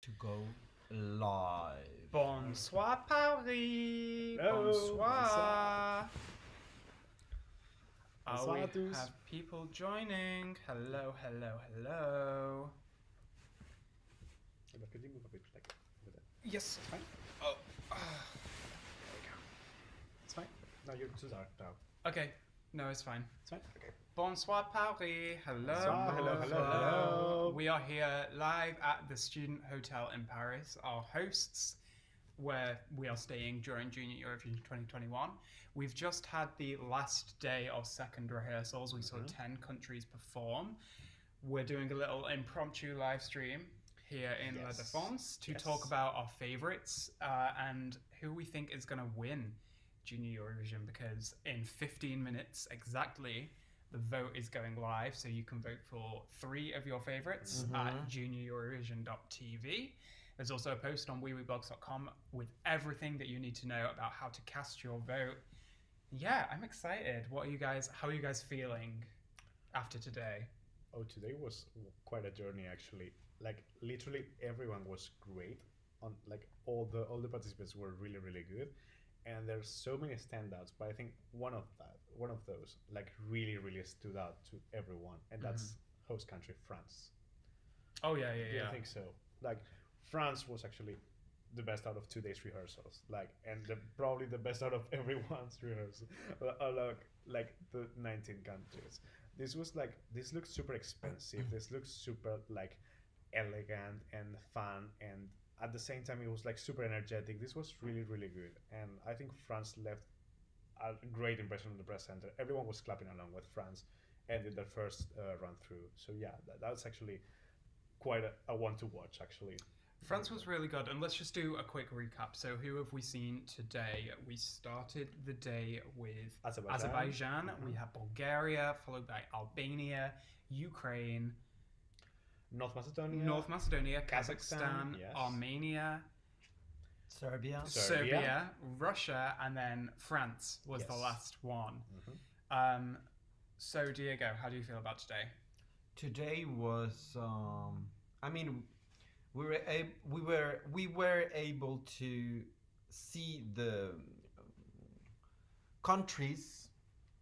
to go live. Bonsoir Paris. Hello. Bonsoir. Bonsoir We à tous. have people joining. Hello, hello, hello. Could you move a bit like with it? Yes. Fine. Oh. It's fine. No, you're too dark now. Okay. No, it's fine. It's fine. Okay. Bonsoir Paris. Hello. Bonsoir, hello. We are here live at the Student Hotel in Paris. Our hosts, where we are staying during Junior Eurovision 2021. We've just had the last day of second rehearsals. We saw 10 countries perform. We're doing a little impromptu live stream here in La Défense to talk about our favorites and who we think is going to win Junior Eurovision, because in 15 minutes exactly, the vote is going live, so you can vote for 3 of your favorites at junioreurovision.tv. There's also a post on Wiwibloggs.com with everything that you need to know about how to cast your vote. Yeah, I'm excited. How are you guys feeling after today? Oh, today was quite a journey actually. Like literally everyone was great. On like all the participants were really really good, and there's so many standouts. But I think one of those like really really stood out to everyone, and that's host country France. Oh yeah. I think so. Like France was actually the best out of 2 days rehearsals, like, and probably the best out of everyone's rehearsal, like the 19 countries. This looks super expensive. This looks super like elegant and fun, and at the same time it was like super energetic. This was really really good, and I think France left a great impression in the press center. Everyone was clapping along with France and did their first run through. So yeah, that's actually quite a one to watch actually. France was really good, and let's just do a quick recap. So who have we seen today? We started the day with Azerbaijan. We had Bulgaria, followed by Albania, Ukraine, North Macedonia, Kazakhstan, yes. Armenia, Serbia. Russia, and then France was the last one. So Diego, how do you feel about today? Today was, I mean, we were able to see the countries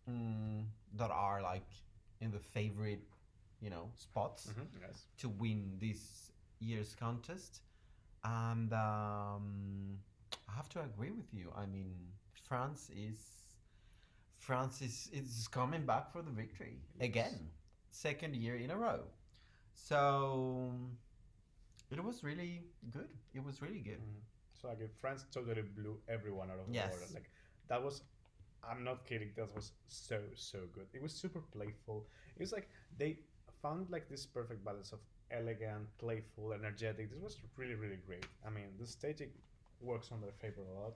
that are like in the favorite, spots to win this year's contest, and I have to agree with you. I mean, France is coming back for the victory again, second year in a row. So it was really good. It was really good. So like France totally blew everyone out of the water. Like that was, I'm not kidding, that was so good. It was super playful. It was like they found like this perfect balance of elegant, playful, energetic. This was really really great. I mean, the staging works on their favor a lot.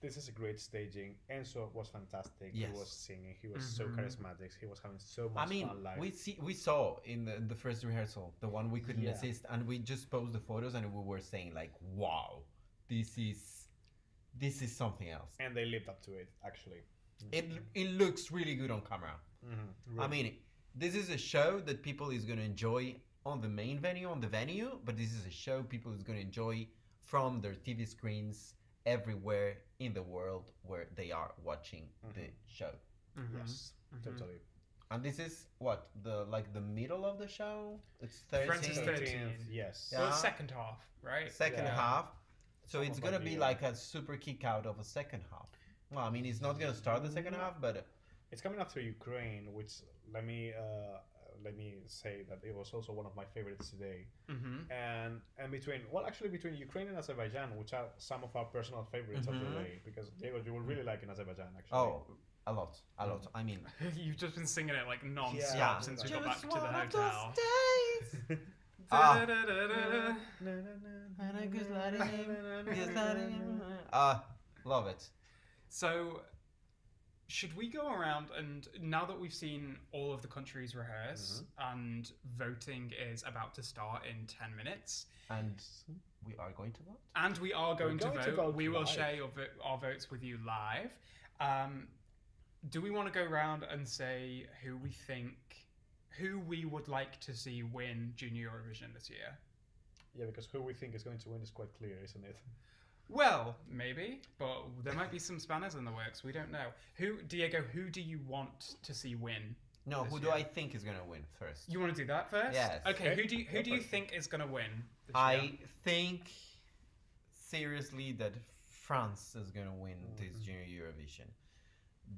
This is a great staging. Enzo was fantastic. Yes. He was singing. He was so charismatic. He was having so much fun live. we saw in the first rehearsal, the one we couldn't assist, and we just posted the photos, and we were saying like, wow, this is something else. And they lived up to it actually. It looks really good on camera. Really. I mean, this is a show that people is going to enjoy on the main venue, but this is a show people is going to enjoy from their TV screens everywhere in the world where they are watching the show. Yes, totally. And this is what the middle of the show. It's 13th. France is 13th. Yes. So the second half, right? Second half. So it's gonna be Albania. like a super kick out of a second half. Well, I mean, it's not gonna start the second half, but it's coming after Ukraine, which let me say that it was also one of my favorites today. And between Ukraine and Azerbaijan, which are some of our personal favorites of the day, because Diego, you will really like in Azerbaijan actually. oh, a lot. I mean, You've just been singing it like non-stop Yeah. since we Just got back to the one of hotel. those days. Love it. So, should we go around and, now that we've seen all of the countries rehearse and voting is about to start in 10 minutes, And we are going to vote. and we are going to vote, we will live. share our votes with you live. Do we want to go around and say who we would like to see win Junior Eurovision this year? Yeah, because who we think is going to win is quite clear, isn't it? Well, maybe, but there might be some spanners in the works. We don't know. Diego, who do you want to see win? No, who do I think is gonna win first? You want to do that first? Yes. Okay, who do you think is gonna win this year? I think seriously that France is gonna win this Junior Eurovision.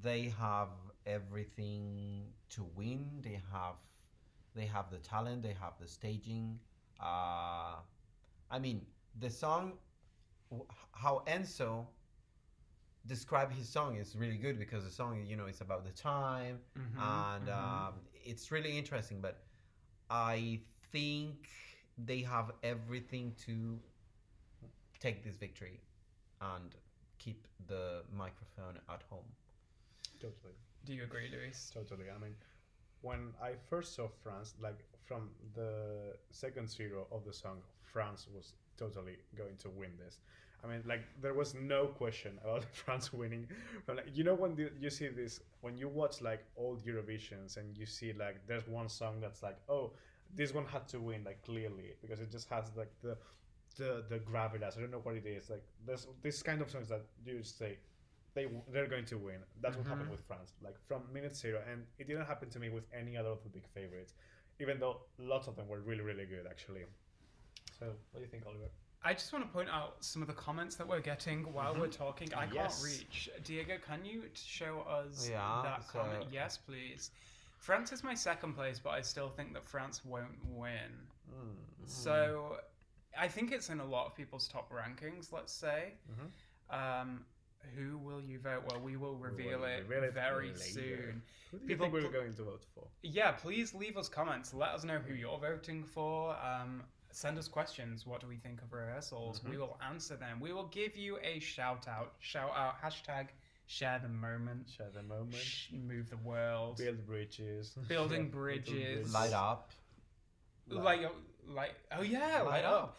They have everything to win. They have the talent. They have the staging. I mean, the song, how Enzo described his song is really good because the song, it's about the time and it's really interesting. But I think they have everything to take this victory and keep the microphone at home. Totally. Do you agree, Luis? Totally. I mean, when I first saw France, like from the second zero of the song, France was totally going to win this. I mean, like, there was no question about France winning. But, like, when you see this, when you watch like old Eurovisions and you see like there's one song that's like, oh, this one had to win, like, clearly, because it just has like the gravitas. I don't know what it is. Like, there's this kind of songs that you just say they're going to win. That's what happened with France, like from minute zero, and it didn't happen to me with any other of the big favorites, even though lots of them were really, really good actually. So, what do you think, Oliver? I just want to point out some of the comments that we're getting while we're talking. I can't reach. Diego, can you show us that comment? Yes, please. France is my second place, but I still think that France won't win. So I think it's in a lot of people's top rankings, let's say. Who will you vote? Well, we will reveal it very soon. Who do you think we're going to vote for? Yeah, please leave us comments. Let us know who you're voting for. Send us questions. What do we think of rehearsals? We will answer them. We will give you a shout out. Hashtag share the moment. Share the moment. Move the world. Build bridges. Building bridges. Light up. Light up.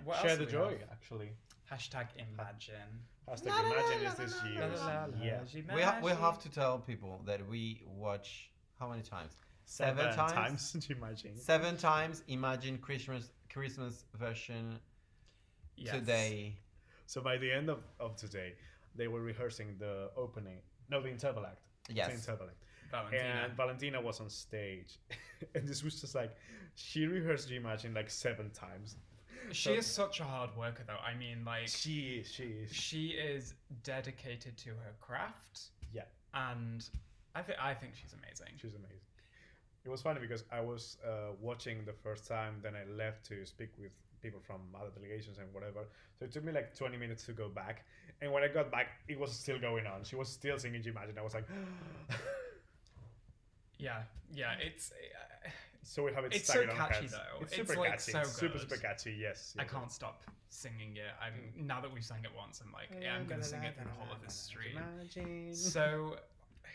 What share else the do we joy, have? actually. Hashtag imagine. Hashtag imagine is this year. Yeah. We have to tell people that we watch how many times? Seven times. Imagine. 7 times Imagine Christmas version today. So by the end of today, they were rehearsing the opening. No, the interval act. Yes. The interval act. Valentina. And Valentina was on stage. And this was just like, she rehearsed Imagine like 7 times. She is such a hard worker, though. I mean, like... She is. She is dedicated to her craft. Yeah. And I think she's amazing. She's amazing. It was funny because I was watching the first time, then I left to speak with people from other delegations and whatever. So it took me like 20 minutes to go back. And when I got back, it was still going on. She was still singing Imagine. I was like... Yeah, it's... So we have it it's stuck so in our catchy, heads. though. It's super like catchy. so It's good. super catchy, yes. I can't stop singing it. Now that we've sang it once, I'm like, I'm going to sing it through the whole of this stream. So...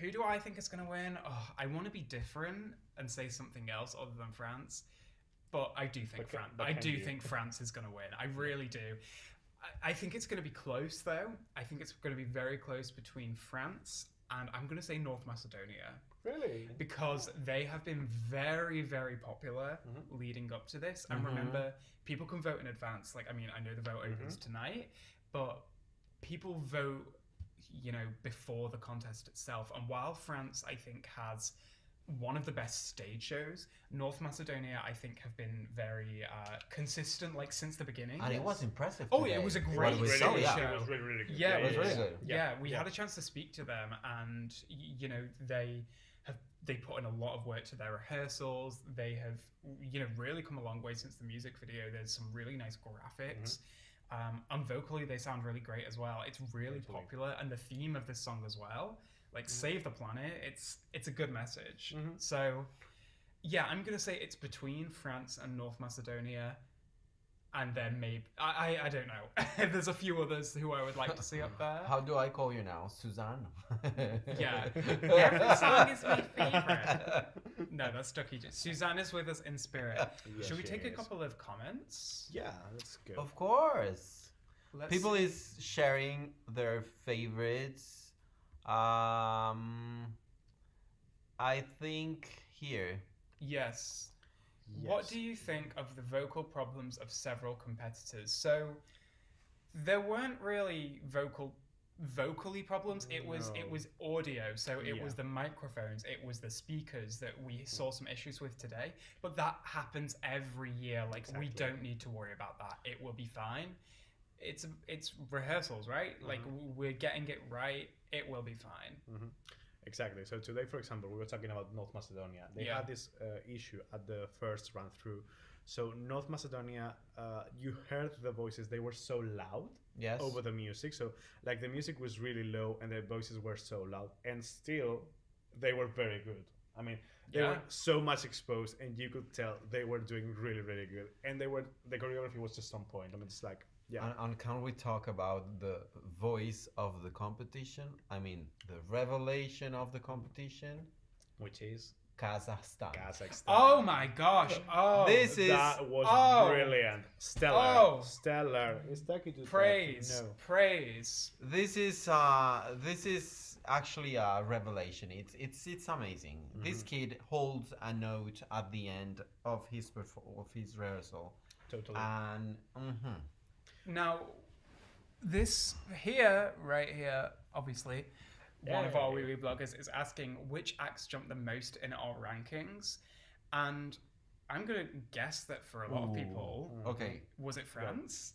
Who do I think is going to win? Oh, I want to be different and say something else other than France, but I do think France is going to win. I really do. I think it's going to be close, though. I think it's going to be very close between France and I'm going to say North Macedonia. Really? Because they have been very, very popular leading up to this. And remember, people can vote in advance. Like, I mean, I know the vote opens tonight, but people vote before the contest itself. And while France, I think, has one of the best stage shows, North Macedonia, I think, have been very consistent, like, since the beginning. And it was impressive. Oh, it was a great stage show. It was really, really good. Yeah, it was really good. Yeah, we had a chance to speak to them, and, they put in a lot of work to their rehearsals. They have, really come a long way since the music video. There's some really nice graphics. And vocally, they sound really great as well. It's really popular, and the theme of this song as well, like save the planet. It's a good message. So, yeah, I'm gonna say it's between France and North Macedonia, and then maybe I don't know. There's a few others who I would like to see up there. How do I call you now, Suzanne? Yeah, every song is my favorite. No, that's Ducky. Suzanne is with us in spirit. Yes, Should we take a is. couple of comments? Yeah, that's good. Of course. Let's People see. is sharing their favorites. I think here. Yes. What do you think of the vocal problems of several competitors? So there weren't really vocally problems. It was audio. So it was the microphones, it was the speakers that we saw some issues with today. But that happens every year. Like we don't need to worry about that. It will be fine. It's rehearsals, right? Like we're getting it right. It will be fine. Exactly. So today, for example, we were talking about North Macedonia. They had this issue at the first run through. So North Macedonia, you heard the voices; they were so loud over the music. So like the music was really low, and the voices were so loud, and still they were very good. I mean, they were so much exposed, and you could tell they were doing really, really good. And the choreography was just on point. I mean, it's like. Yeah. And can we talk about the voice of the competition? I mean, the revelation of the competition, which is Kazakhstan. Oh my gosh! Oh, that was brilliant, stellar, stellar. It's praise, praise. This is actually a revelation. It's amazing. This kid holds a note at the end of his rehearsal. Totally. And. Now, right here, obviously, one of our Wiwibloggs is asking which acts jumped the most in our rankings, and I'm gonna guess that for a lot of people, was it France?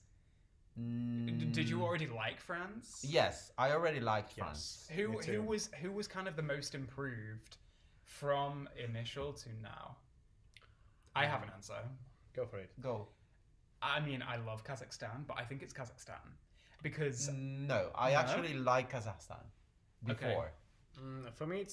Did you already like France? Yes, I already liked France. Who was kind of the most improved from initial to now? I have an answer. Go for it. Go. I mean, I love Kazakhstan, but I think it's Kazakhstan because no, I actually like Kazakhstan before. For me,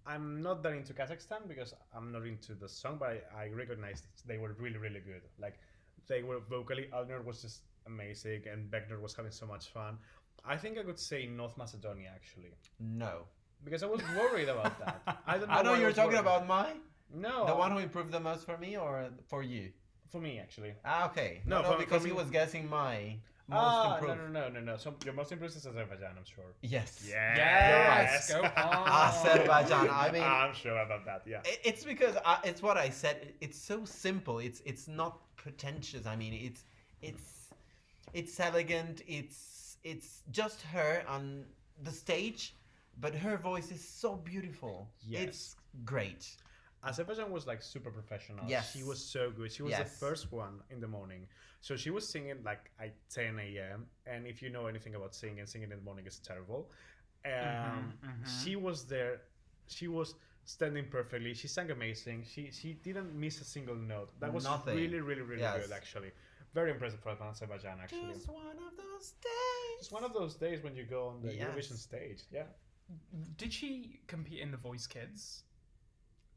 I'm not that into Kazakhstan because I'm not into the song, but I recognized they were really, really good. Like they were vocally, Alinur was just amazing, and Beknur was having so much fun. I think I could say North Macedonia actually. No, because I was worried about that. I don't know. I know you're talking about mine. No, the one who improved the most for me or for you. For me, actually. Okay. No, because he was guessing my most improved. No. So your most improved is Azerbaijan, I'm sure. Yes. Yes. Go on. Azerbaijan. I mean, I'm sure about that. Yeah. It's because it's what I said. It's so simple. It's not pretentious. I mean, it's elegant. It's just her on the stage, but her voice is so beautiful. Yes. It's great. Azerbaijan was like super professional. Yes. She was so good. She was the first one in the morning. So she was singing like at 10 a.m. And if you know anything about singing in the morning is terrible. She was there. She was standing perfectly. She sang amazing. She didn't miss a single note. That was really, really, really good actually. Very impressive for Azerbaijan actually. Just one of those days. Just one of those days when you go on the Eurovision stage. Yeah. Did she compete in the Voice Kids?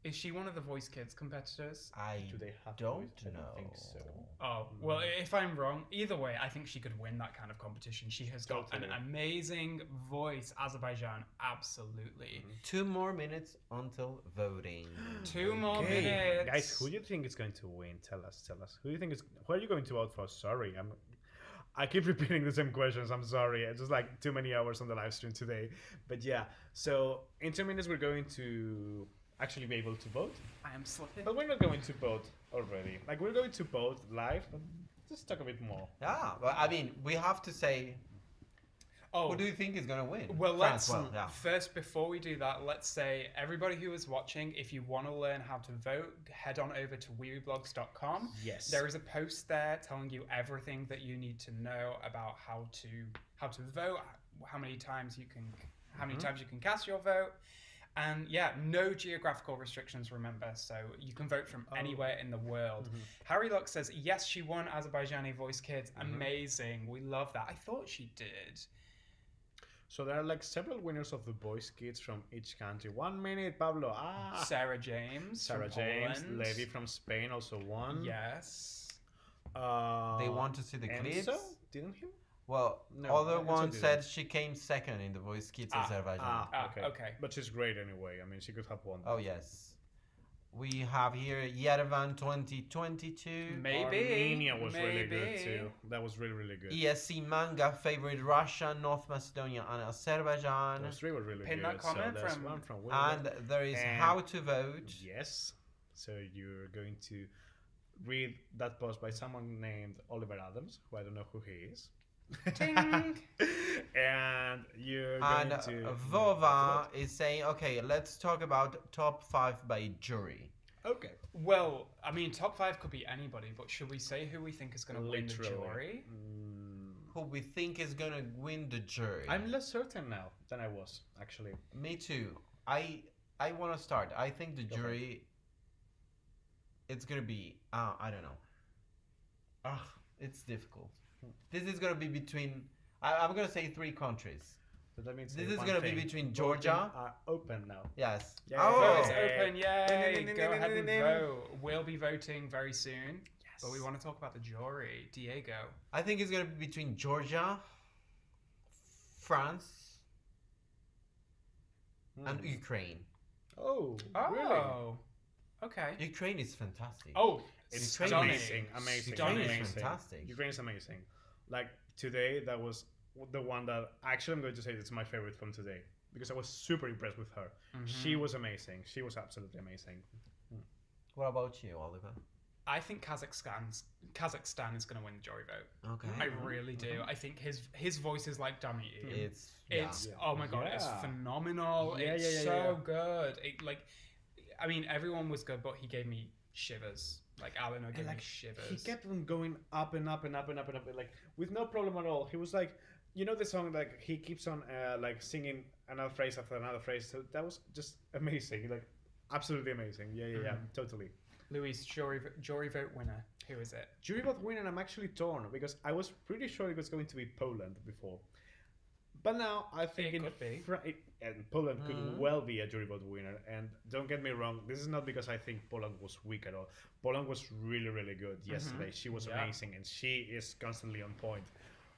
Is she one of the Voice Kids competitors? Do they have don't know. I don't think so. Oh, well, if I'm wrong, either way, I think she could win that kind of competition. She has got an amazing voice. Azerbaijan, absolutely. 2 more minutes until voting. 2 more minutes. Guys, who do you think is going to win? Tell us. Who do you think who are you going to vote for? Sorry, I keep repeating the same questions. I'm sorry. It's just like too many hours on the live stream today. But yeah, so in 2 minutes, we're going to actually be able to vote. I am slipping. But we're not going to vote already. Like, we're going to vote live, but just talk a bit more. Yeah, but I mean, we have to say, who do you think is going to win? Well, first, before we do that, let's say, everybody who is watching, if you want to learn how to vote, head on over to wiwibloggs.com. Yes. There is a post there telling you everything that you need to know about how to vote, how many times you can cast your vote. And no geographical restrictions, remember, so you can vote from anywhere in the world. Harry Locke says, yes, she won Azerbaijani Voice Kids. Amazing. We love that. I thought she did. So there are like several winners of the Voice Kids from each country. 1 minute, Pablo. Sarah James. Poland. Levi from Spain also won. Yes. They want to see the clips. Enzo? Didn't he? Well, no, other one said she came second in the Voice Kids Azerbaijan. Okay. But she's great anyway. I mean, she could have won. Oh, yes. We have here Yerevan 2022. Maybe. Armenia was really good too. That was really, really good. ESC Manga favored Russia, North Macedonia, and Azerbaijan. Those 3 were really Pin good. That comment so there's one from and there is How to Vote. Yes. So you're going to read that post by someone named Oliver Adams, who I don't know who he is. Ting. And you're And going to... Vova is saying, okay, let's talk about top 5 by jury. Okay. Well, I mean, top 5 could be anybody, but should we say who we think is going to win the jury? Who we think is gonna win the jury? I'm less certain now than I was, actually. Me too. I want to start. I think the jury. It's gonna be. I don't know. It's difficult. This is gonna be between. I'm gonna say 3 countries. So that means This is gonna be between Georgia. Are open now. Yes. Yay. Vote is Yay. open, yay! Go ahead and Nim. vote. We'll be voting very soon. Yes. But we want to talk about the jury. Diego. I think it's gonna be between Georgia, France, and Ukraine. Oh, Oh, really? okay. Ukraine is fantastic. Oh, It's stunning. amazing. Stunning. Ukraine is Amazing. fantastic. Ukraine is amazing. Like today, that was the one that actually I'm going to say it's my favorite from today because I was super impressed with her. She was amazing. She was absolutely amazing. What about you, Oliver? I think Kazakhstan is going to win the jury vote. Okay. I really do. I think his voice is like dummy. It's Oh my god, it's Yeah. phenomenal. Yeah, It's yeah, so yeah. good. I mean, everyone was good, but he gave me shivers. Like Alinur gave me shivers. He kept on going up and up and up and up and up, like with no problem at all. He was like, you know, the song, like he keeps on like singing another phrase after another phrase. So that was just amazing, like absolutely amazing. Yeah, totally. Luis, jury vote winner. Who is it? Jury vote winner. I'm actually torn because I was pretty sure it was going to be Poland before, but now I think It could be. And Poland could well be a jury vote winner. And don't get me wrong, this is not because I think Poland was weak at all. Poland was really, really good yesterday. She was amazing, and she is constantly on point.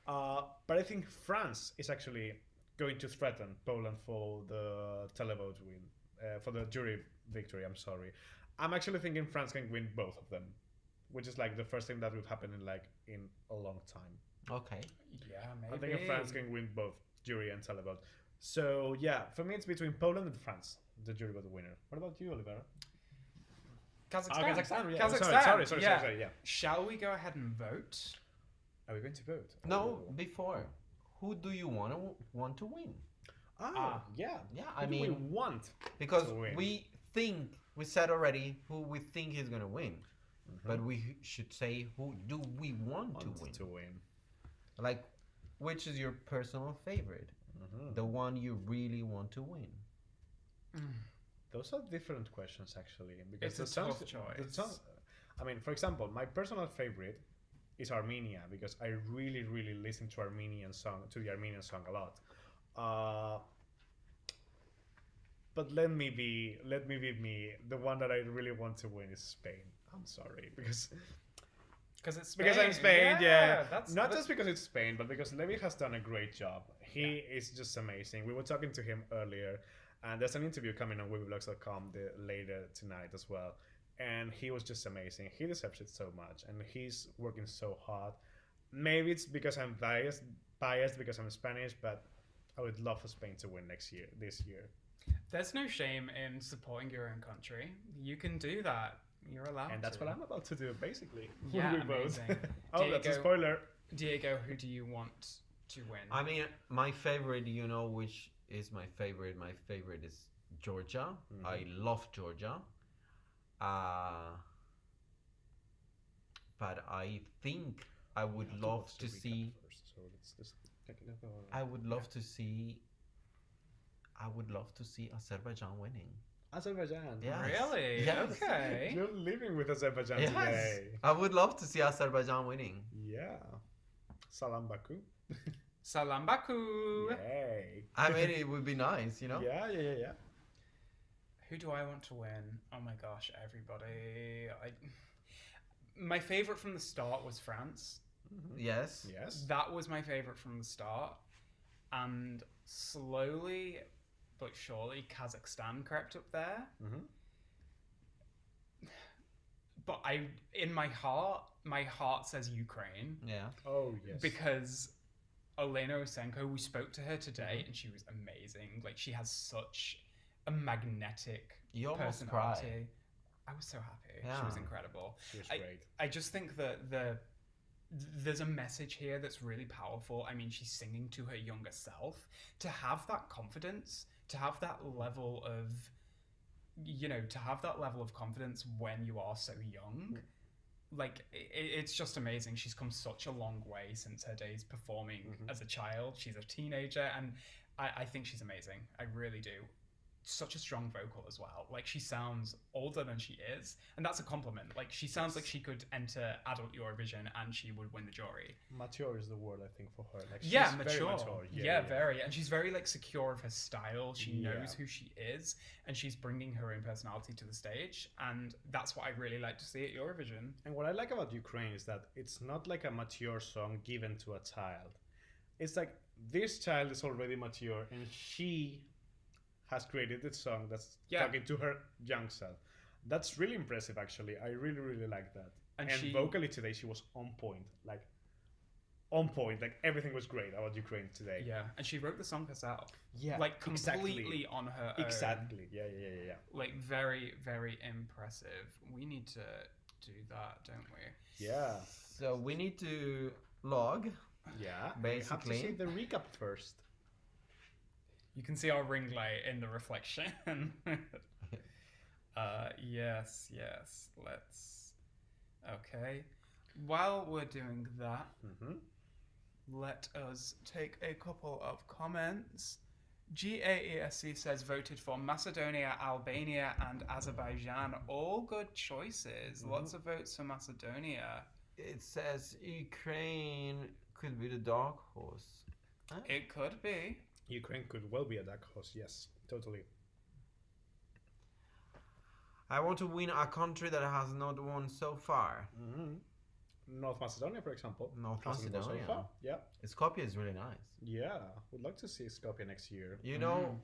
But I think France is actually going to threaten Poland for the televote win, for the jury victory. I'm sorry. I'm actually thinking France can win both of them, which is like the first thing that would happen in a long time. Okay. Yeah, maybe. I'm thinking France can win both jury and televote. So yeah, for me it's between Poland and France, the jury vote winner. What about you, Oliver? Kazakhstan. Kazakhstan. Yeah. Kazakhstan. Sorry. Yeah. Shall we go ahead and vote? Are we going to vote? No, Oh. before. Who do you want to win? Yeah. Yeah, Who I do we mean, want because to win? we said already who we think is gonna win, but we should say who do we want to win? Like, which is your personal favorite? The one you really want to win. Those are different questions actually, because It's a tough choice. I mean, for example, my personal favorite is Armenia because I really, really listen to the Armenian song a lot. But let me be me. The one that I really want to win is Spain. I'm sorry because it's Spain. Because I'm Spain, yeah. That's Not just because it's Spain, but because Levi has done a great job. He is just amazing. We were talking to him earlier, and there's an interview coming on Wiwibloggs.com later tonight as well. And he was just amazing. He deserves it so much, and he's working so hard. Maybe it's because I'm biased because I'm Spanish, but I would love for Spain to win this year. There's no shame in supporting your own country. You can do that. You're allowed And that's to. what I'm about to do, basically. Yeah, We vote. amazing. Oh, that's a spoiler. Diego, who do you want to win? I mean, my favorite, you know, which is my favorite? My favorite is Georgia. I love Georgia. But I think I would love to see. I would love to see. I would love to see Azerbaijan winning. Azerbaijan. Yes. Really? Yes. Okay. You're living with Azerbaijan Yes. today. I would love to see Azerbaijan winning. Yeah. Salam Baku. Salam Baku. Yay. I mean, it would be nice, you know? Yeah. Who do I want to win? Oh my gosh, everybody. My favorite from the start was France. Yes. Yes. That was my favorite from the start. And slowly but surely Kazakhstan crept up there. But in my heart says Ukraine. Yeah. Oh, yes. Because Olena Usenko, we spoke to her today and she was amazing. Like, she has such a magnetic You almost personality. cried. I was so happy. She Yeah. was incredible. She was great. I just think that there's a message here that's really powerful. I mean, she's singing to her younger self. To have that confidence, to have that level of, to have that level of confidence when you are so young, like, it's just amazing. She's come such a long way since her days performing as a child. She's a teenager, and I think she's amazing. I really do. Such a strong vocal as well. Like, she sounds older than she is, and that's a compliment. Like, she sounds like she could enter adult Eurovision and she would win the jury. Mature is the word, I think, for her. Like, she's Mature. very mature. Yeah, very. And she's very, like, secure of her style. She knows who she is, and she's bringing her own personality to the stage, and that's what I really like to see at Eurovision. And what I like about Ukraine is that it's not like a mature song given to a child. It's like this child is already mature, and she has created this song that's talking to her young self. That's really impressive, actually. I really, really like that. And vocally today, she was on point. Like, everything was great about Ukraine today. Yeah, and she wrote the song herself. Yeah, like, completely on her own. Exactly. Yeah. Like, very, very impressive. We need to do that, don't we? Yeah. So we need to log. Yeah. Basically. We have to see the recap first. You can see our ring light in the reflection. Yes. Let's. Okay. While we're doing that, let us take a couple of comments. GAESC says voted for Macedonia, Albania, and Azerbaijan. All good choices. Lots of votes for Macedonia. It says Ukraine could be the dark horse. Huh? It could be. Ukraine could well be a dark horse, yes, totally. I want to win a country that has not won so far. North Macedonia, for example. North hasn't won Macedonia. So far. Yeah. Skopje is really nice. Yeah, would like to see Skopje next year. You know,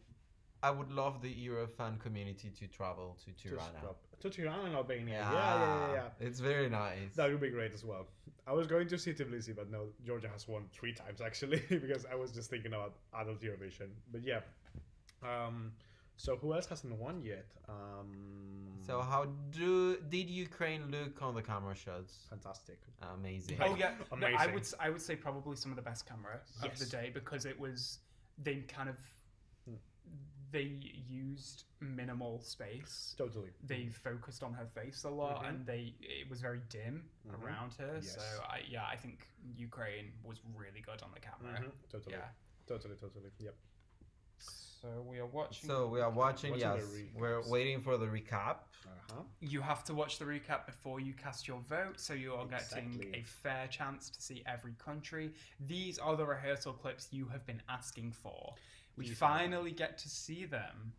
I would love the Eurofan community to travel to Tirana. To Tirana and Albania. Yeah. It's very nice. That would be great as well. I was going to see Tbilisi, but no, Georgia has won 3 times actually, because I was just thinking about adult Eurovision. But yeah. So who else hasn't won yet? So how did Ukraine look on the camera shots? Fantastic. Amazing. Oh yeah, Amazing. No, I would say probably some of the best camera of the day, because it was they used minimal space. Totally. They focused on her face a lot, and it was very dim around her. Yes. So I think Ukraine was really good on the camera. Totally. Yeah. Totally. Yep. So we are watching. Yes, we're waiting for the recap. You have to watch the recap before you cast your vote, so you are getting a fair chance to see every country. These are the rehearsal clips you have been asking for. We finally get to see them.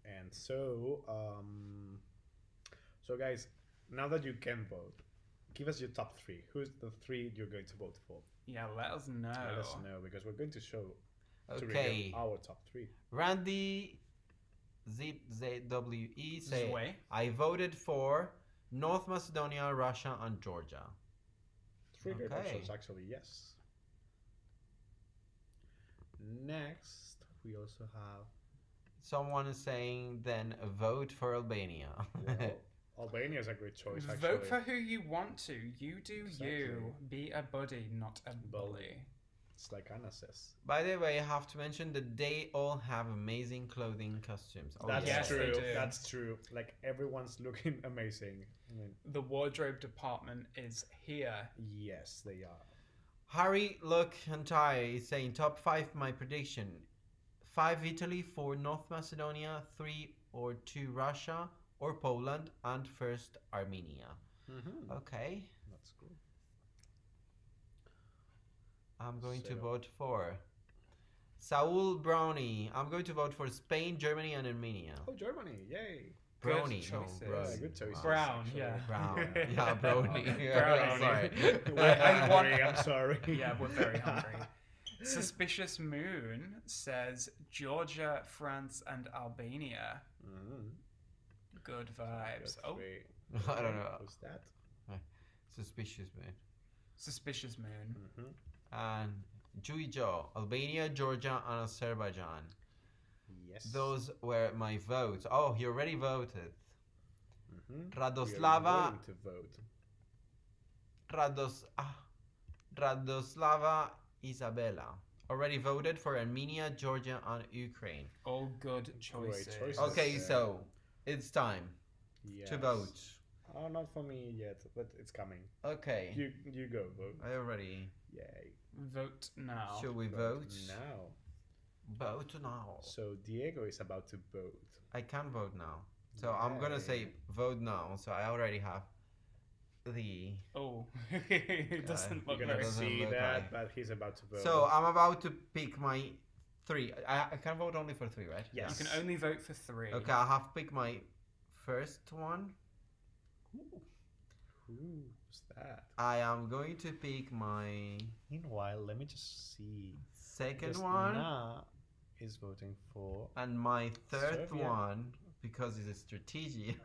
And so, guys, now that you can vote, give us your top 3. Who's the 3 you're going to vote for? Yeah, let us know. Let us know, because we're going to show Okay. our top 3. Randy ZWE say, Zwe. I voted for North Macedonia, Russia, and Georgia. 3 great Okay. options, actually, yes. Next, we also have... Someone is saying then vote for Albania. Well, Albania is a great choice, actually. Vote for who you want to. You do you. Be a buddy, not a bully. It's like Anna says. By the way, I have to mention that they all have amazing clothing costumes. Oh, That's yes, true. they do. That's true. Like, everyone's looking amazing. I mean, The wardrobe department is here. yes, they are. Harry, look, and Ty is saying top 5 my prediction. 5 Italy, 4 North Macedonia, 3 or 2 Russia or Poland, and first Armenia. Okay. That's good. I'm going to vote for Saul Brownie. I'm going to vote for Spain, Germany, and Armenia. Oh, Germany! Yay! Brownie, no, choices. Brownie. Yeah, good choices. Brown, actually. yeah. Brown. Yeah, Brownie. Brownie. Sorry. We're hungry, I'm sorry. Yeah, we're very hungry. Suspicious Moon says Georgia, France, and Albania. Good vibes. Good Oh, three. I don't know. Who's that? Suspicious, man. Suspicious Moon. And Juijo, Albania, Georgia, and Azerbaijan. Yes. Those were my votes. Oh, you already voted. Radoslava. To vote. Radoslava Isabella. Already voted for Armenia, Georgia, and Ukraine. All good choices. Great choices. Okay, so it's time to vote. Oh, not for me yet, but it's coming. Okay. You go vote. I already. Yay. Vote now. Should we vote? Now. Vote now. So Diego is about to vote. I can vote now. So I'm gonna say vote now. So I already have the. Oh, it doesn't look You're gonna very. see that, but he's about to vote. So I'm about to pick my 3. I can vote only for 3, right? Yes. You can only vote for 3. Okay, I have picked my first one. Who's that? I am going to pick my Meanwhile, let me just see. second Just one Na is voting for. and my third Serbia. one because it's a strategy.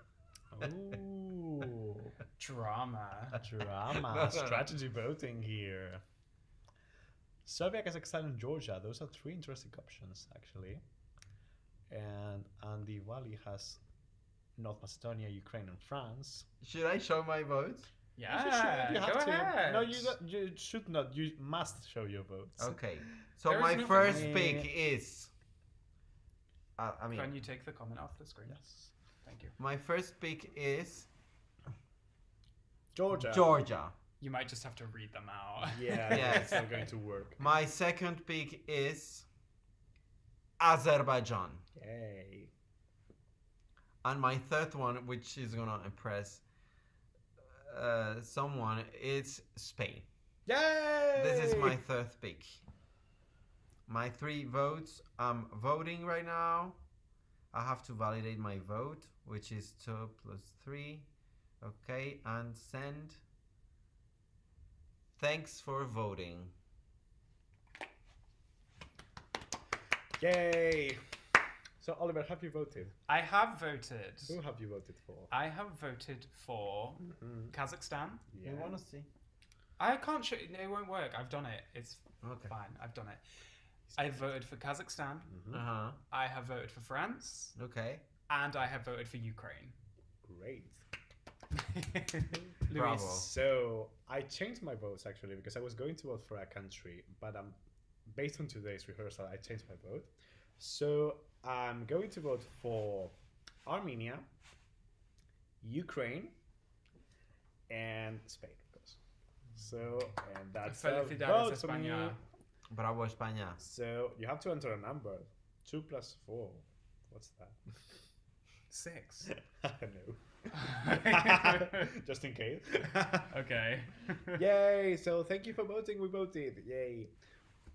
Ooh, Drama. drama, strategy voting here. Serbia, Kazakhstan, and Georgia. Those are 3 interesting options, actually. And Andy Wali has North Macedonia, Ukraine, and France. Should I show my vote? Yeah, You have go to. ahead. No, you should not. You must show your votes. Okay. So There is my no first for me. pick is. I mean, Can you take the comment off the screen? Yes. Thank you. my first pick is Georgia. Georgia. You might just have to read them out. Yeah, Yeah. it's not going to work. My second pick is Azerbaijan. Yay. And my third one, which is gonna impress someone, is Spain. Yay! This is my third pick. My 3 votes. I'm voting right now. I have to validate my vote, which is 2 plus 3. Okay, and send. Thanks for voting. Yay! So Oliver, have you voted? I have voted. Who have you voted for? I have voted for Kazakhstan. Yeah. You wanna see? I can't show it. It won't work. I've done it. It's Okay. fine. I've done it. I voted for Kazakhstan. I have voted for France. Okay. And I have voted for Ukraine. Great. Bravo. Luis. So I changed my votes actually because I was going to vote for a country, but based on today's rehearsal, I changed my vote. So I'm going to vote for Armenia, Ukraine, and Spain, of course. So, and that's a Felicidades, vote for me. España. Bravo, España. So you have to enter a number. 2 plus 4. What's that? 6. I don't know. Just in case. Okay. Yay! So thank you for voting. We voted. Yay!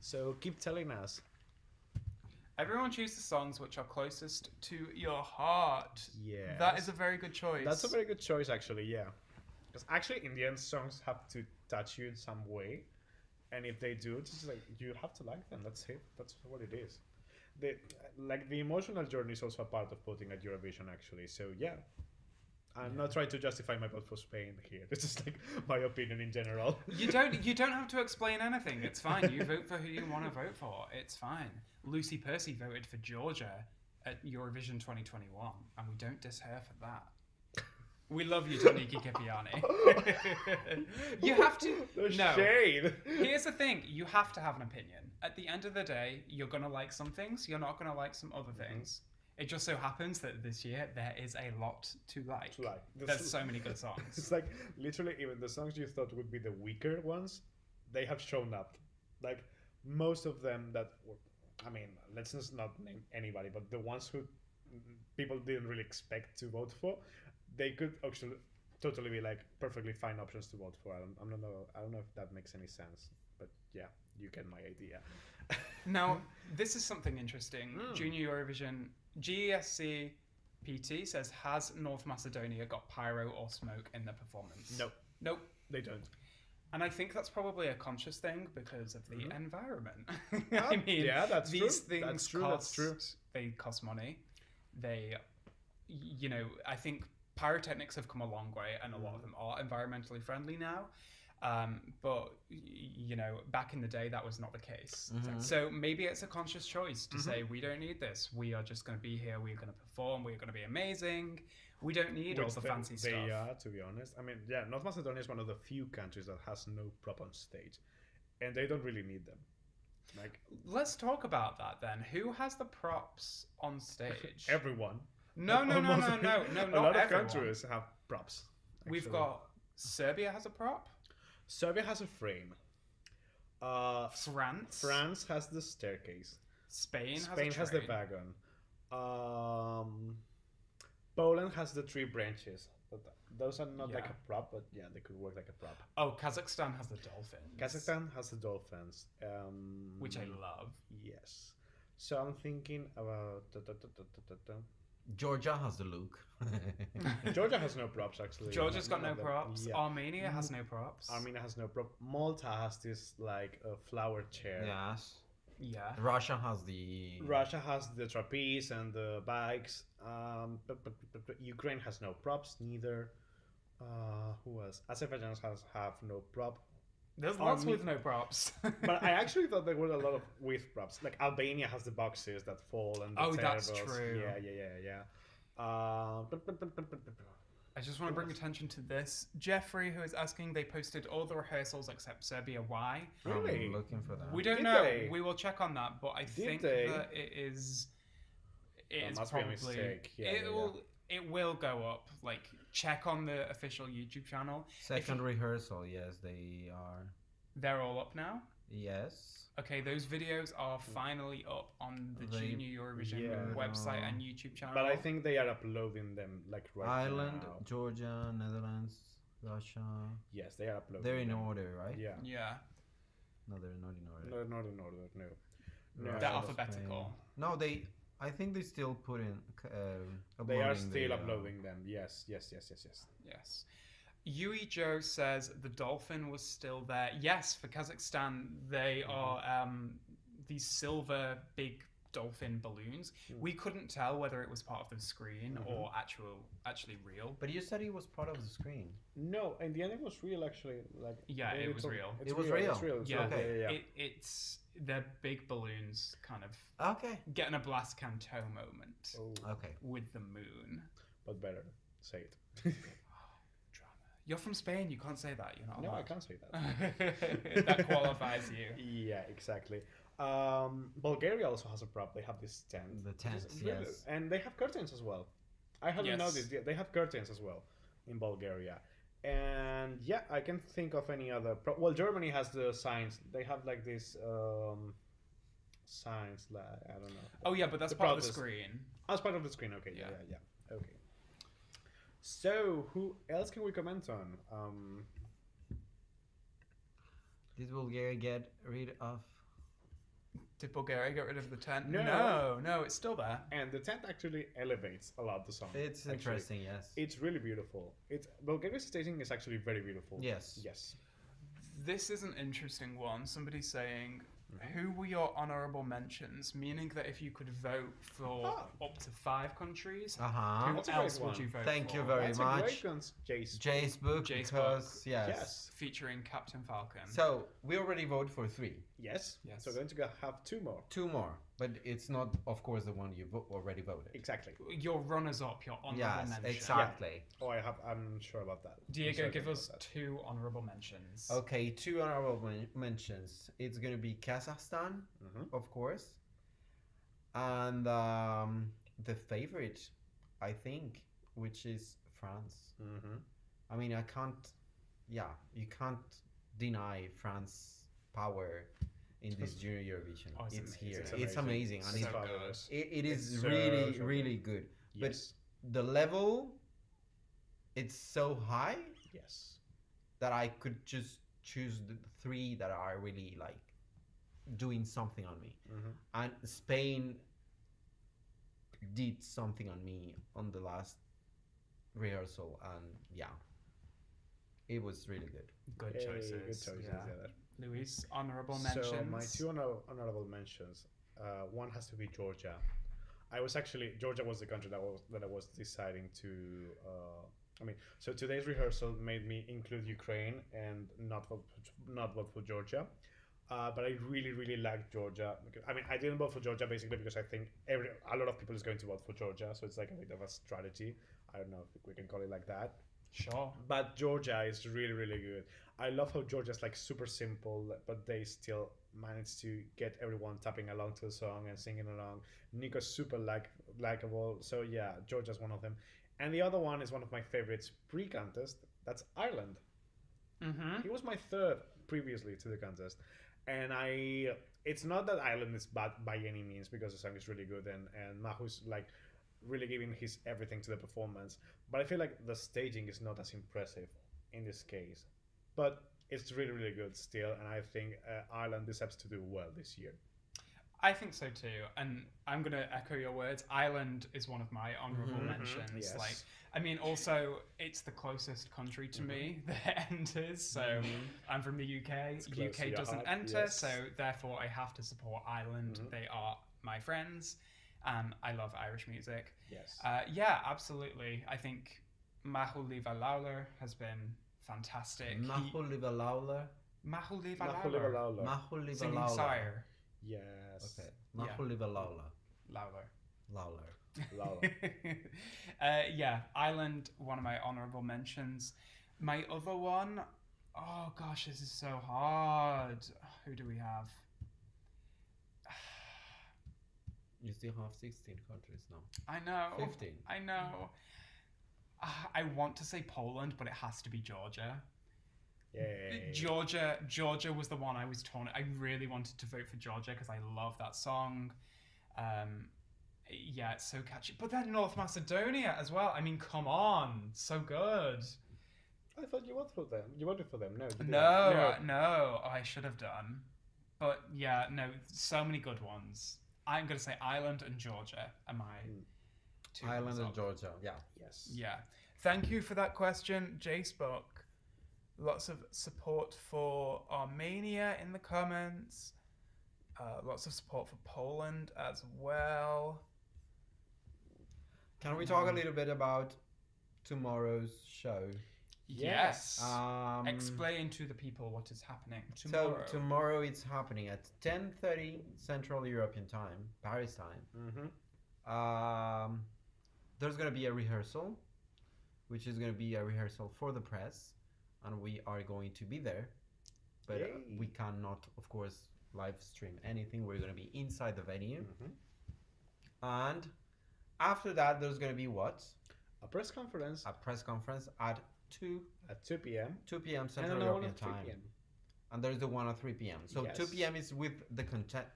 So keep telling us. Everyone choose the songs which are closest to your heart. Yes. That is a very good choice. That's a very good choice, actually. Yeah. Because actually, in the end, songs have to touch you in some way, and if they do, it's just like you have to like them. That's it. That's what it is. The emotional journey is also a part of voting at Eurovision, actually. So yeah. I'm not trying to justify my vote for Spain here. This is like my opinion in general. You don't have to explain anything. It's fine. You vote for who you want to vote for. It's fine. Lucy Percy voted for Georgia at Eurovision 2021, and we don't diss her for that. We love you, Toniki Kipiani. You have to. No. Shade. Here's the thing. You have to have an opinion. At the end of the day, you're going to like some things. You're not going to like some other things. It just so happens that this year there is a lot to like. There's so many good songs. It's like literally even the songs you thought would be the weaker ones, they have shown up. Like most of them that were, I mean, let's just not name anybody, but the ones who people didn't really expect to vote for, they could actually totally be like perfectly fine options to vote for. I don't know if that makes any sense, but yeah, you get my idea. Now, this is something interesting. Junior Eurovision GESC PT says, has North Macedonia got pyro or smoke in their performance? Nope. They don't. And I think that's probably a conscious thing because of the environment. I mean, yeah, that's these true. things That's true. They cost money. They, I think pyrotechnics have come a long way and a lot of them are environmentally friendly now. But you know, back in the day, that was not the case. So maybe it's a conscious choice to say we don't need this. We are just going to be here. We're going to perform. We're going to be amazing. We don't need all the fancy stuff. They are, to be honest. I mean, yeah, North Macedonia is one of the few countries that has no prop on stage, and they don't really need them. Like, let's talk about that then. Who has the props on stage? Everyone. No. Not a lot of everyone. countries have props. Actually. We've got Serbia has a prop. Serbia has a frame. France has the staircase. Spain has the wagon. Poland has the 3 branches. But those are not like a prop, but yeah, they could work like a prop. Oh, Kazakhstan has the dolphins. Kazakhstan has the dolphins. Which I love. Yes. So I'm thinking about... Georgia has the look. Georgia has no props, actually. Georgia's got no props. Yeah. Armenia has no props. Armenia has no prop. Malta has this, like, a flower chair. Yes. Yeah. Russia has the trapeze and the bikes. But Ukraine has no props, neither. Who else? Azerbaijan have no prop. There's lots with no props. But I actually thought there were a lot of with props. Like Albania has the boxes that fall and the that's true. Yeah. I just want to bring attention to this. Jeffrey, who is asking, they posted all the rehearsals except Serbia. Why? Really? I'm looking for that. We don't know. We will check on that, but I think that it is probably a mistake. It will go up. Like, check on the official YouTube channel. Second rehearsal, yes, they are. They're all up now? Yes. Okay, those videos are finally up on the Junior Eurovision website and YouTube channel. But I think they are uploading them like right Ireland, now. Georgia, Netherlands, Russia. Yes, they are uploading. They're in order, right? Yeah. No, they're not in order. No, not in order. No. They're alphabetical. No, I think they still put in. They are still uploading them. Yes. Yes. Yui Joe says the dolphin was still there. Yes, for Kazakhstan, they are these silver big dolphin balloons. We couldn't tell whether it was part of the screen or actually real. But you said it was part of the screen. No, in the end it was real actually. Like it was real. It was real. It's real. Okay. It's they're big balloons, kind of. Okay. Getting a blast canto moment. Oh. Okay. With the moon. But better say it. Drama. You're from Spain. You can't say that. You're not. No, allowed. I can't say that. That qualifies you. Yeah, exactly. Bulgaria also has a prop. They have this tent. The tent, yes. And they have curtains as well. I hadn't noticed. They have curtains as well in Bulgaria. And yeah, I can think of any other. Well, Germany has the signs. They have like this signs. Like, I don't know. Oh yeah, but that's part of the screen. As part of the screen. Okay. Yeah. Okay. So who else can we comment on? Did Bulgaria get rid of? Did Bulgaria get rid of the tent? No, it's still there. And the tent actually elevates a lot the song. It's interesting, yes. It's really beautiful. Bulgaria's staging is actually very beautiful. Yes. This is an interesting one. Somebody's saying, who were your honourable mentions? Meaning that if you could vote for up to 5 countries, who else would you vote for? Thank you very much. That's a great one, Jace. Jace book, because, yes. Featuring Captain Falcon. So, we already voted for 3. Yes. So, we're going to have 2 more. 2 more. But it's not, of course, the one you already voted. Exactly. Your runners-up, your honourable mentions. Yes, exactly. Yeah. Oh, I'm sure about that. Diego, give us 2 honourable mentions. Okay, 2 honourable mentions. It's going to be Kazakhstan, of course. And the favorite, I think, which is France. I mean, you can't deny France's power in this Junior Eurovision. It's here. It's amazing. And it is really, really good. Yes. But the level, it's so high that I could just choose the 3 that are really like doing something on me. And Spain did something on me on the last rehearsal, and it was really good. Good choices. Good choices. Luis, honourable mentions. So my 2 honourable mentions. One has to be Georgia. Georgia was the country that I was deciding to I mean, so today's rehearsal made me include Ukraine and not vote for Georgia. But I really, really like Georgia. I mean, I didn't vote for Georgia basically because I think a lot of people is going to vote for Georgia, so it's like a bit of a strategy. I don't know if we can call it like that. Sure. But Georgia is really, really good. I love how Georgia's like super simple, but they still manage to get everyone tapping along to the song and singing along. Nico's super likable. So yeah, Georgia's one of them. And the other one is one of my favorites pre-contest. That's Ireland. Mm-hmm. He was my third previously to the contest. And it's not that Ireland is bad by any means because the song is really good and Mahu's like really giving his everything to the performance. But I feel like the staging is not as impressive in this case. But it's really, really good still. And I think Ireland deserves to do well this year. I think so too, and I'm gonna echo your words. Ireland is one of my honourable mentions. Yes. Like, I mean, also it's the closest country to me that enters. So I'm from the UK. UK doesn't enter, so therefore I have to support Ireland. They are my friends. I love Irish music. Yes. Yeah, absolutely. I think Mahu Liva Lawler has been fantastic. Mahu Liva Lawler. Mahu Liva Mahu Lawler. Lawler. Mahu Liva Singing Lawler. Sire. Yes. Okay. Mahu Liva Lawler. Lawler. Lawler. Lawler. Yeah, Ireland, one of my honourable mentions. My other one, oh gosh, this is so hard. Who do we have? You still have 16 countries now. I know. 15. I know. I want to say Poland, but it has to be Georgia. Yay. Georgia was the one I was torn. I really wanted to vote for Georgia because I love that song. Yeah, it's so catchy. But then North Macedonia as well. I mean, come on, so good. I thought you voted for them. You voted for them. No. You didn't. No. Oh, I should have done. But yeah, no, so many good ones. I'm gonna say Ireland and Georgia are my two. Ireland and Georgia. Yeah. Yes. Yeah. Thank you for that question, J-Spock. Lots of support for Armenia in the comments. Lots of support for Poland as well. Can we talk a little bit about tomorrow's show? Yes. Explain to the people what is happening tomorrow. So tomorrow it's happening at 10:30 Central European Time, Paris time. There's going to be a rehearsal, which is going to be a rehearsal for the press. And we are going to be there, but we cannot, of course, live stream anything. We're going to be inside the venue. And after that, there's going to be what? A press conference. A press conference at 2 p.m. 2 p.m. Central European Time. PM. And there's the one at 3 p.m. So Yes. 2 p.m. is with the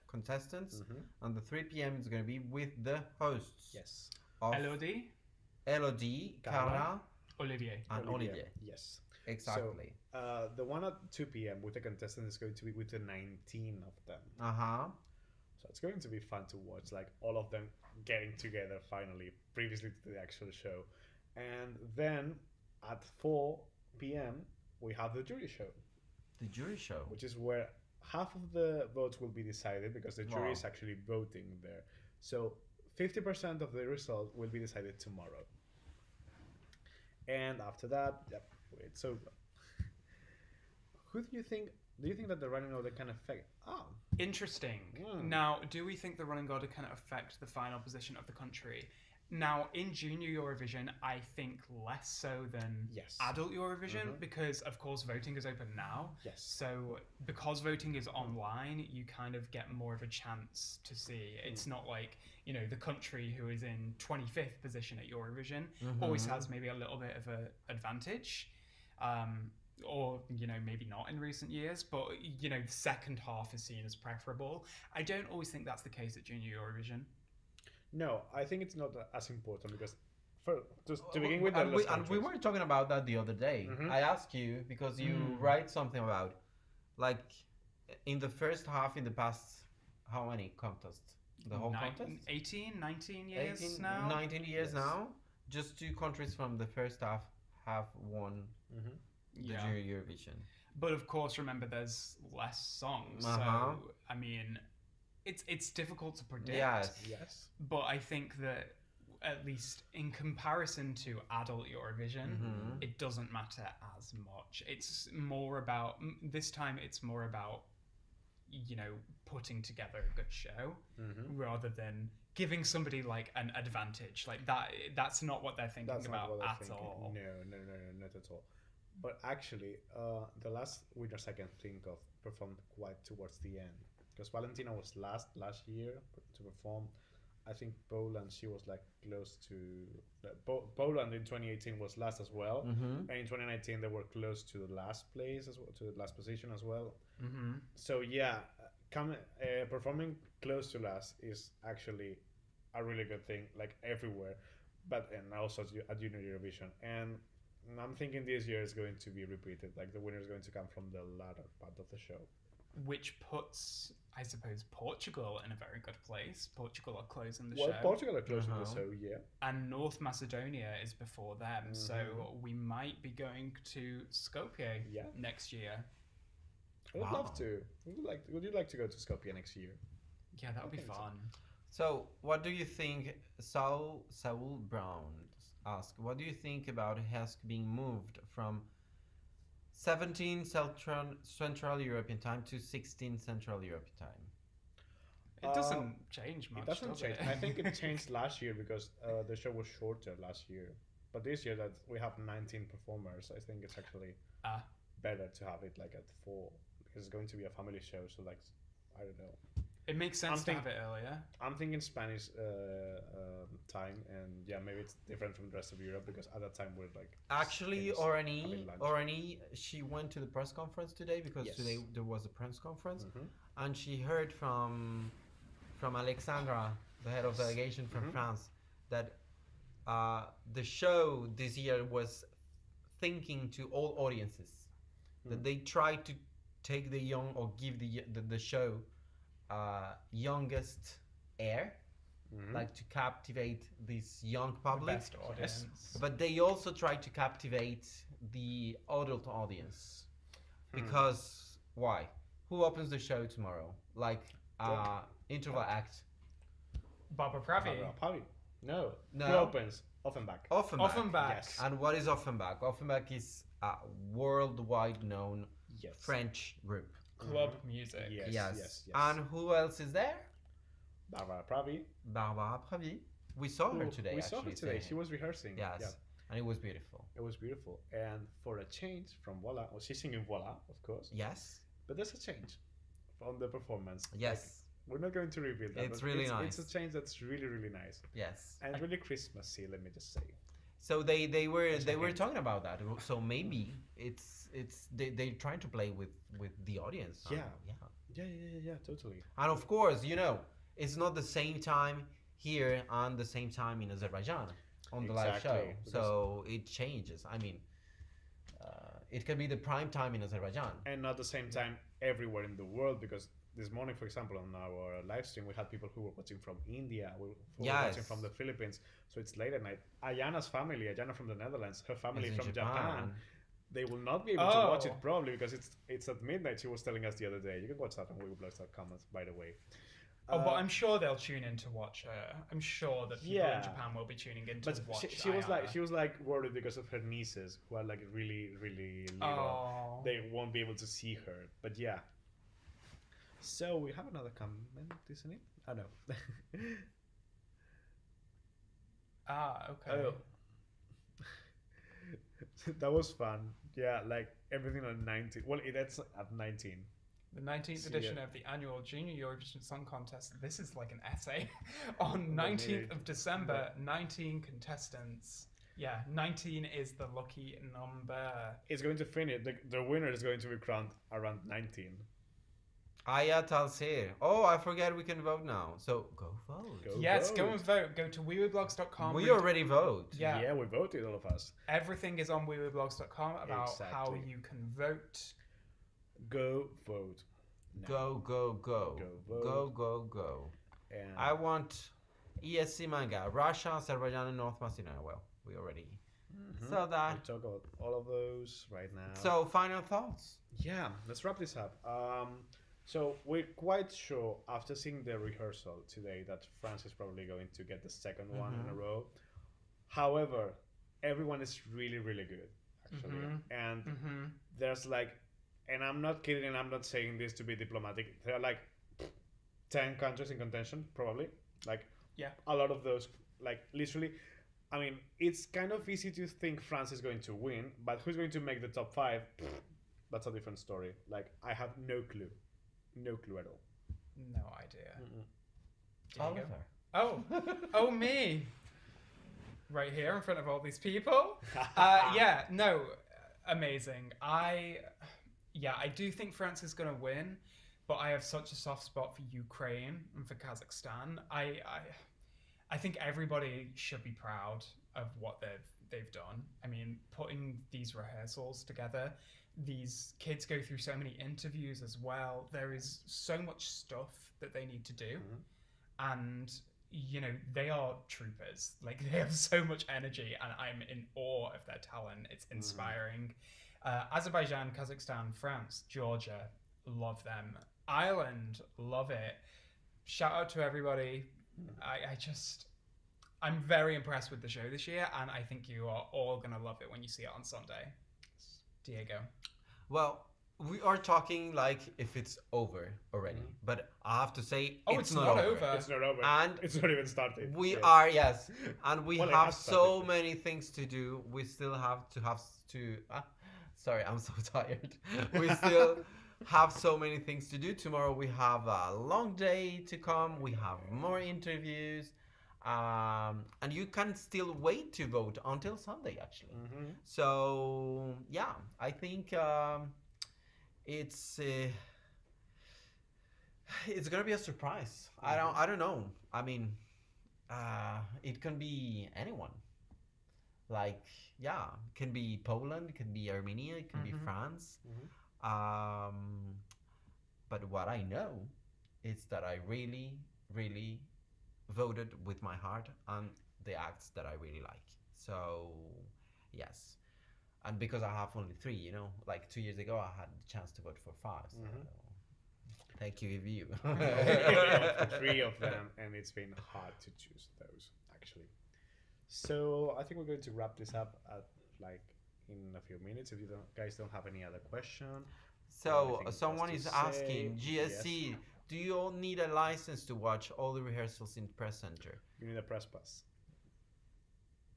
contestants, and the 3 p.m. is going to be with the hosts. Yes. Of Elodie, Cara, Olivier. and Olivier. Yes. Exactly. So, the one at 2 p.m. with the contestants is going to be with the 19 of them. So it's going to be fun to watch, like all of them getting together finally, previously to the actual show. And then at 4 p.m. we have the jury show. The jury show. Which is where half of the votes will be decided because the jury is actually voting there. So 50% of the result will be decided tomorrow. And after that, it's over. Who do you think that the running order can affect? Interesting. Now, do we think the running order can affect the final position of the country? Now, in Junior Eurovision, I think less so than Adult Eurovision because, of course, voting is open now. Yes. So, because voting is online, you kind of get more of a chance to see. It's not like, the country who is in 25th position at Eurovision always has maybe a little bit of an advantage. Or, maybe not in recent years, but, the second half is seen as preferable. I don't always think that's the case at Junior Eurovision. No, I think it's not as important because, to begin with, and we were talking about that the other day. I asked you because you write something about, like, in the first half in the past, how many contests? The whole contest? 19 years now? 19 years now. Just 2 countries from the first half have won the Junior Eurovision. But of course, remember, there's less songs. So, I mean, it's difficult to predict. Yes. But I think that at least in comparison to adult Eurovision, it doesn't matter as much. It's more about, this time it's more about, you know, putting together a good show rather than giving somebody like an advantage. Like that's not what they're thinking about at all. No, not at all. But actually, the last winners I can think of performed quite towards the end. Because Valentina was last year to perform. I think Poland, she was like close to... Poland in 2018 was last as well. And in 2019 they were close to the last place as well, to the last position as well. So yeah, performing close to last is actually a really good thing, like everywhere. And also at Junior Eurovision. And I'm thinking this year is going to be repeated. Like the winner is going to come from the latter part of the show. Which puts, I suppose, Portugal in a very good place. Portugal are closing the show. Well, Portugal are closing the show, yeah. And North Macedonia is before them, so we might be going to Skopje next year. I would love to. Would you like to go to Skopje next year? Yeah, that would be fun. So, what do you think? Saul Brown asked, what do you think about Hesk being moved from 17 Central European time to 16 Central European time? It doesn't change much. It doesn't change. I think it changed last year because the show was shorter last year. But this year that we have 19 performers, I think it's actually better to have it like at 4 because it's going to be a family show. So like, I don't know. It makes sense to have it earlier. I'm thinking Spanish time, and yeah, maybe it's different from the rest of Europe because at that time we're like... Actually, Orani, she went to the press conference today because today there was a press conference, and she heard from Alexandra, the head of delegation from France, that the show this year was thinking to all audiences, that they tried to take the young or give the show youngest air, like to captivate this young public, best audience. But they also try to captivate the adult audience because why? Who opens the show tomorrow? Like interval act. Barbara Pravi. No. Who opens? Offenbach. Yes. And what is Offenbach? Offenbach is a worldwide known French group. Club music. Yes. And who else is there? Barbara Pravi. We saw her today. We saw her today. She was rehearsing. Yes. Yeah. And it was beautiful. And for a change from Voila, she's singing Voila, of course. Yes. But there's a change from the performance. Yes. We're not going to reveal that. It's really nice. It's a change that's really, really nice. Yes. And really Christmassy, let me just say. So they were talking about that. So maybe they're trying to play with the audience. Yeah, totally. And of course, you know, it's not the same time here and the same time in Azerbaijan on the live show. So it changes. I mean, it can be the prime time in Azerbaijan. And not the same time everywhere in the world, because this morning, for example, on our live stream, we had people who were watching from India, who were watching from the Philippines. So it's late at night. Ayana's family, Ayana from the Netherlands, her family from Japan, they will not be able to watch it probably because it's at midnight. She was telling us the other day. You can watch that on Wiwibloggs.com, by the way. But I'm sure they'll tune in to watch her. I'm sure that people in Japan will be tuning in to watch she was like worried because of her nieces who are like really, really little. They won't be able to see her. But yeah. So we have another comment, isn't it? Oh no. Okay. Oh. That was fun. Yeah, like everything on 19. Well, that's at 19. The 19th edition of the annual Junior Eurovision Song Contest. This is like an essay. On 19th of December, 19 contestants. Yeah, 19 is the lucky number. It's going to finish. The winner is going to be crowned around 19. Ayat Al-Sir. Oh, I forget we can vote now. So go vote. Go and vote. Go to Wiwibloggs.com. We already vote. Yeah, we voted, all of us. Everything is on Wiwibloggs.com about how you can vote. Go vote. Go. Go. And I want ESC manga, Russia, Azerbaijan, and North Macedonia. Well, we already saw that. We'll talk about all of those right now. So, final thoughts. Yeah, let's wrap this up. So we're quite sure after seeing the rehearsal today that France is probably going to get the second one in a row. However, everyone is really, really good, actually. And there's like, and I'm not kidding, and I'm not saying this to be diplomatic, there are like 10 countries in contention, probably. Like, a lot of those, like, literally, I mean, it's kind of easy to think France is going to win, but who's going to make the top 5? That's a different story. Like, I have no clue. No clue at all. No idea. Oliver. Oh, me. Right here in front of all these people. Amazing. I do think France is going to win, but I have such a soft spot for Ukraine and for Kazakhstan. I think everybody should be proud of what they've done. I mean, putting these rehearsals together, these kids go through so many interviews as well. There is so much stuff that they need to do, and they are troopers. Like, they have so much energy, and I'm in awe of their talent. It's inspiring. Azerbaijan, Kazakhstan, France, Georgia, love them. Ireland, love it. Shout out to everybody. I'm very impressed with the show this year, and I think you are all gonna love it when you see it on Sunday. Diego. Well, we are talking like if it's over already, but I have to say it's not over. It's not over, and it's not even started. We are and we have so many things to do. We still have to. Sorry, I'm so tired. We still have so many things to do. Tomorrow we have a long day to come. We have more interviews. And you can still wait to vote until Sunday, actually. So I think it's gonna be a surprise. I don't know. I mean, it can be anyone. Like, it can be Poland, it can be Armenia, it can be France. But what I know is that I really, really voted with my heart on the acts that I really like. So, yes. And because I have only 3, like 2 years ago, I had the chance to vote for 5. So thank you, you. 3 of them, and it's been hard to choose those, actually. So I think we're going to wrap this up at in a few minutes. If you guys don't have any other question. So someone is asking, GSC. Yes. Do you all need a license to watch all the rehearsals in press center? You need a press pass.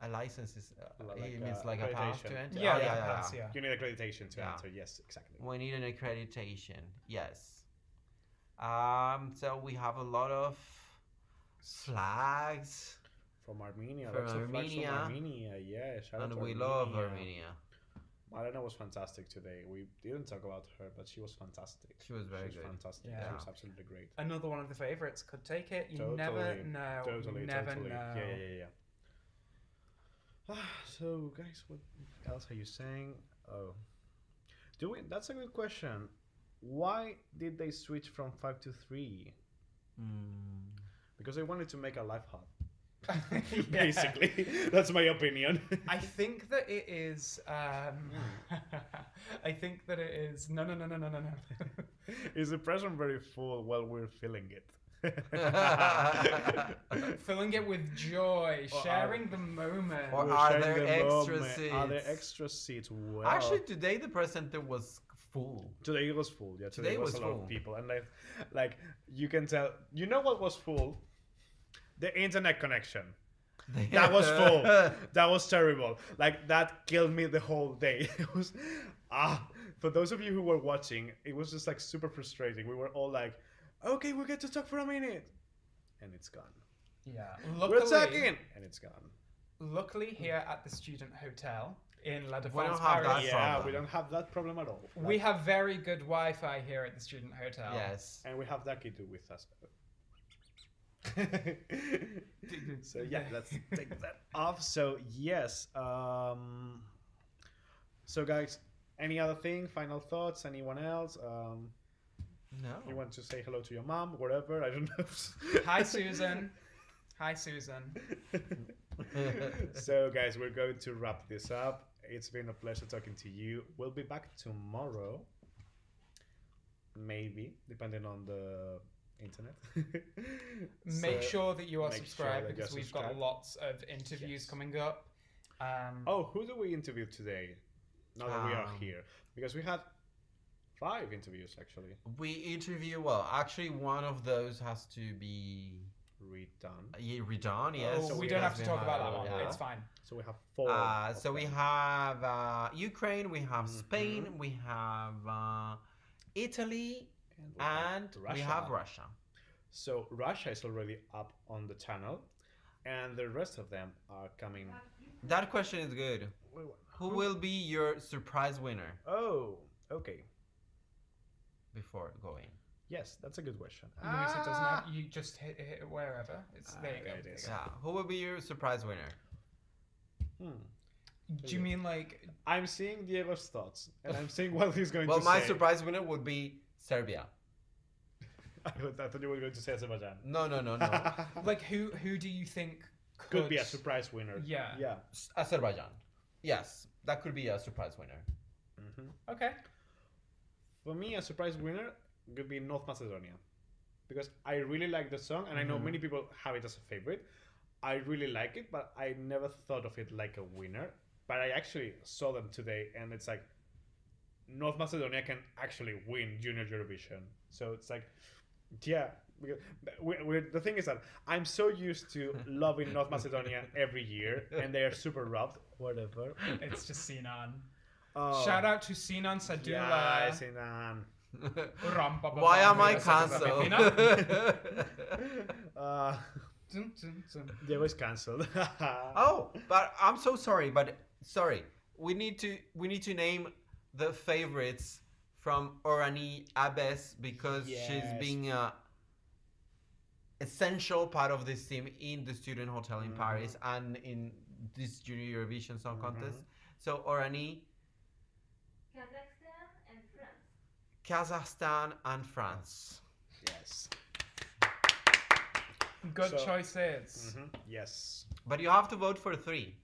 A license is it means like a pass to enter? Pass. You need accreditation to enter. Yes, exactly. We need an accreditation. Yes. So we have a lot of flags from Armenia. From Armenia. Yeah. And we love Armenia. Maléna was fantastic today. We didn't talk about her, but she was fantastic. She was very good. Fantastic. Yeah. She was absolutely great. Another one of the favorites could take it. You never know. Totally. Know. Yeah. So, guys, what else are you saying? Oh, that's a good question. Why did they switch from 5 to 3? Because they wanted to make a live hub. Basically, that's my opinion. I think that it is. I think that it is. No. Is the present very full while we're filling it? Filling it with joy, sharing the moment. Or are there extra seats? Are there extra seats? Well, actually, today the press center was full. Today it was full. Yeah, today was a lot full. of people, and like you can tell. You know what was full? The internet connection. That was full. That was terrible. Like, that killed me the whole day. It was for those of you who were watching, it was just like super frustrating. We were all like, okay, we get to talk for a minute, and it's gone. Yeah, we're talking, and it's gone. Luckily, here at the student hotel in La Défense, we don't have that problem. We don't have that problem at all. We have very good Wi-Fi here at the student hotel. Yes, and we have Dajte with us. So let's take that off. So yes, so guys, any other thing? Final thoughts? Anyone else? No. You want to say hello to your mom, whatever? I don't know. Hi, Susan. So guys, we're going to wrap this up. It's been a pleasure talking to you. We'll be back tomorrow maybe, depending on the internet. Make sure that you are make sure subscribed that you're because we've got subscribed. lots of interviews coming up. Oh, who do we interview today? Now that we are here, because we had 5 interviews actually. We interview, well, actually one of those has to be Redone. redone, yes. Oh, So we we don't have have to talk about that one. yeah. It's fine. So we have 4. So we have Ukraine, we have Spain, we have Italy, and we have Russia. So Russia is already up on the channel, and the rest of them are coming. That question is good. Who will be your surprise winner Oh, okay. before going? Yes, that's a good question. Luis, it doesn't have. You just hit it wherever. It's there. You go. It is. Yeah, who will be your surprise winner? Do you mean like? I'm seeing Diego's thoughts, and I'm seeing what he's going Well, to my say. surprise winner would be Serbia. I thought you were going to say Azerbaijan. No. Like who do you think Could be a surprise winner. Yeah. Yeah. Azerbaijan. Yes, that could be a surprise winner. Okay. For me, a surprise winner could be North Macedonia, because I really like the song, and I know many people have it as a favorite. I really like it, but I never thought of it like a winner. But I actually saw them today, and it's like North Macedonia can actually win Junior Eurovision. So it's like, yeah. Because the thing is that I'm so used to loving North Macedonia every year, and they are super robbed. Whatever. It's just Sinan. Oh, Shout out to Sinan Sadula. yeah, Sinan. Why am I cancelled? They was cancelled. Oh, but I'm so sorry. But sorry, we need to name the favorites from Orani Abes because she's being a essential part of this team in the student hotel in Paris and in this Junior Eurovision Song Contest. So Orani, Kazakhstan and France. Yes. Good So- choices. Yes. But you have to vote for 3.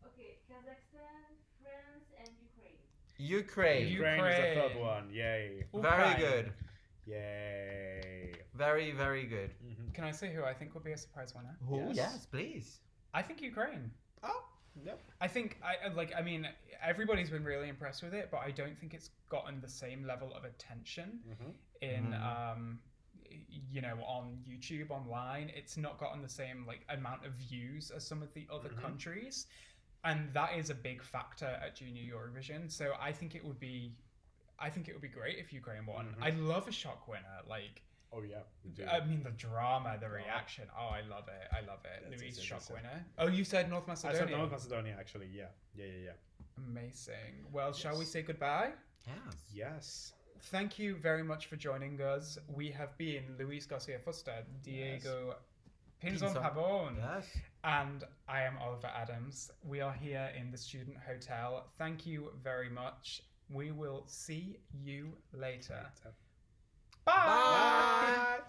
Okay, Kazakhstan, France, and Ukraine. Ukraine. Ukraine is the Ukraine. third one. Yay. Very Ukraine. good. Yay. Very, very good. Can I say who I think will be a surprise winner? Who? Yes. Yes, please. I think Ukraine. Oh, yep. I think I mean everybody's been really impressed with it, but I don't think it's gotten the same level of attention in you know, on YouTube, online. It's not gotten the same like amount of views as some of the other countries, and that is a big factor at Junior Eurovision. So I think it would be great if Ukraine won. I love a shock winner. Like, Oh, yeah. we do. I mean, the drama, the reaction. Oh, I love it. I love it. Yes, Louise, yes, shock yes, yes. winner. Oh, you said North I Macedonia. said North Macedonia, actually. Yeah. Amazing. Well, shall we say goodbye? Yes. Yes. Thank you very much for joining us. We have been Luis Garcia Fuster, Diego Pinzon Pavon, Yes. and I am Oliver Adams. We are here in the student hotel. Thank you very much. We will see you later. Bye. Bye.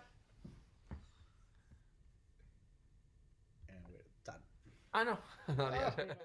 And we're done. I know. Not yet.